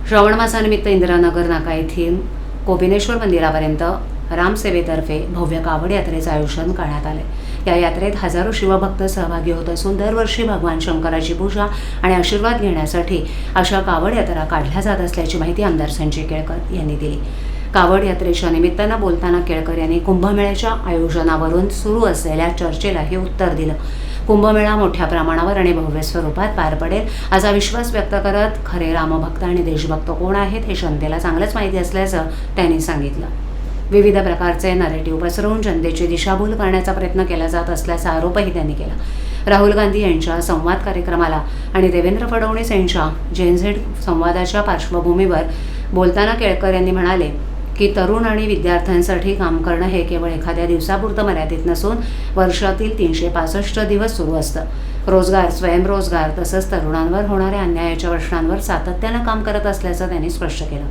श्रावण मासानिमित्त इंदिरानगर नाका येथील कोपिनेश्वर मंदिरापर्यंत रामसेवेतर्फे भव्य कावड यात्रेचं आयोजन करण्यात आले। या यात्रेत हजारो शिवभक्त सहभागी होत असून दरवर्षी भगवान शंकराची पूजा आणि आशीर्वाद घेण्यासाठी अशा कावड यात्रा काढल्या जात असल्याची माहिती आमदार संजय केळकर यांनी दिली। कावड यात्रेच्या निमित्तानं बोलताना केळकर यांनी कुंभमेळ्याच्या आयोजनावरून सुरू असलेल्या चर्चेलाही उत्तर दिलं। कुंभमेळा मोठ्या प्रमाणावर आणि भव्य स्वरूपात पार पडेल असा विश्वास व्यक्त करत खरे रामभक्त आणि देशभक्त कोण आहेत हे जनतेला चांगलंच माहिती असल्याचं त्यांनी सांगितलं। विविध प्रकारचे नरेटिव्ह पसरवून जनतेची दिशाभूल करण्याचा प्रयत्न केला जात असल्याचा आरोपही त्यांनी केला। राहुल गांधी यांच्या संवाद कार्यक्रमाला आणि देवेंद्र फडणवीस यांच्या जेनझेड संवादाच्या पार्श्वभूमीवर बोलताना केळकर यांनी म्हणाले की तरुण आणि विद्यार्थ्यांसाठी काम करणं हे केवळ एखाद्या दिवसापुरतं मर्यादित नसून वर्षातील 365 दिवस सुरू असतं। रोजगार, स्वयंरोजगार तसंच तरुणांवर होणाऱ्या अन्यायाच्या प्रश्नांवर सातत्यानं काम करत असल्याचं त्यांनी स्पष्ट केलं।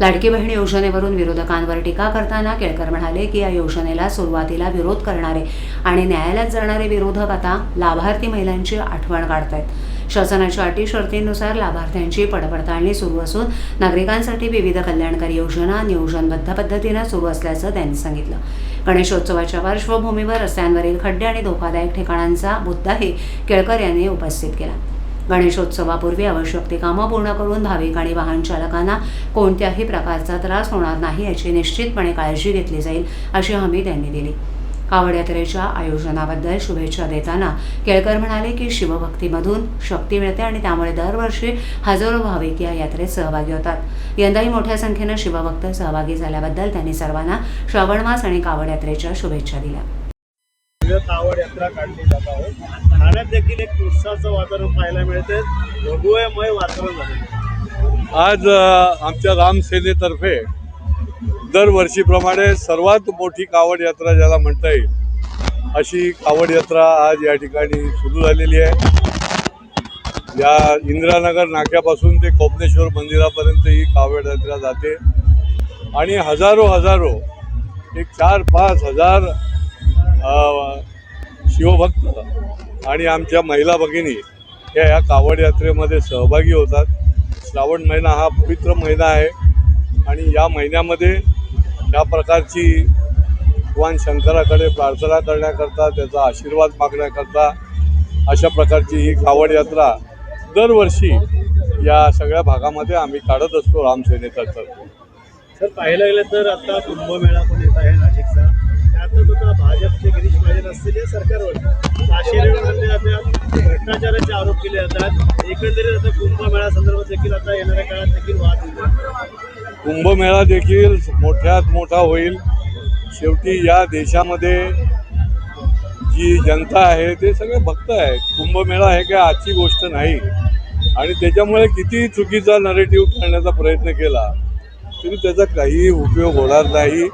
लाडकी बहीण योजनेवरून विरोधकांवर टीका करताना केळकर म्हणाले की या योजनेला सुरुवातीला विरोध करणारे आणि न्यायालयात जाणारे विरोधक आता लाभार्थी महिलांची आठवण काढतायत। शासनाच्या अटी शर्तींनुसार लाभार्थ्यांची पडताळणी सुरू असून नागरिकांसाठी विविध कल्याणकारी योजना नियोजनबद्ध पद्धतीनं सुरू असल्याचं त्यांनी सांगितलं। गणेशोत्सवाच्या पार्श्वभूमीवर रस्त्यांवरील खड्डे आणि धोकादायक ठिकाणांचा मुद्दाही केळकर यांनी उपस्थित केला। गणेशोत्सवापूर्वी आवश्यक ती कामं पूर्ण करून भाविक आणि वाहन चालकांना कोणत्याही प्रकारचा त्रास होणार नाही याची निश्चितपणे काळजी घेतली जाईल अशी हमी त्यांनी दिली। कावड यात्रेच्या आयोजनाबद्दल शुभेच्छा देताना केळकर म्हणाले की शिवभक्तीमधून शक्ती मिळते आणि त्यामुळे दरवर्षी हजारो भाविक या यात्रेत सहभागी होतात। यंदाही मोठ्या संख्येनं शिवभक्त सहभागी झाल्याबद्दल त्यांनी सर्वांना श्रावण मास आणि कावड यात्रेच्या शुभेच्छा दिल्या। कावड यात्रा काढली जात आहे। ठाण्यात देखील एक उत्साहाचं वातावरण पाहायला मिळते। भगवमय वातावरण झाले। आज आमच्या रामसेनेतर्फे दरवर्षीप्रमाणे सर्वात मोठी कावड यात्रा ज्याला म्हणता येईल अशी कावड यात्रा आज या ठिकाणी सुरू झालेली आहे। या इंदिरानगर नाक्यापासून ते कोपिनेश्वर मंदिरापर्यंत ही कावड यात्रा जाते आणि हजारो एक 4-5 हजार शिवभक्त आणि आमच्या महिला भगिनी या कावड यात्रेमध्ये सहभागी होतात। श्रावण महिना हा पवित्र महिना आहे आणि या महिन्यामध्ये या प्रकारची भगवान शंकराकडे प्रार्थना करण्याकरता त्याचा आशीर्वाद मागण्याकरता अशा प्रकारची ही कावड यात्रा दरवर्षी या सगळ्या भागामध्ये आम्ही काढत असतो रामसेनेतर्फे। सर पाहायला गेलं तर आता कुंभमेळा पण येत आहे नाशिकचा। त्यातच आता भाजपचे गिरीश महाजन असतील या सरकारवर आश्चर्य भ्रष्टाचाराचे आरोप केले जातात। एकंदरीत आता कुंभमेळा संदर्भात देखील आता येणाऱ्या काळात देखील वाद होईल। कुंभमेळा देखील मोठ्यात मोठा होईल। शेवटी या देशामध्ये जी जनता आहे ते सगळे भक्त आहेत। कुंभमेळा हे काय आजची गोष्ट नाही आणि त्याच्यामुळे किती चुकीचा नरेटिव्ह करण्याचा प्रयत्न केला तरी त्याचा काही उपयोग होणार नाही।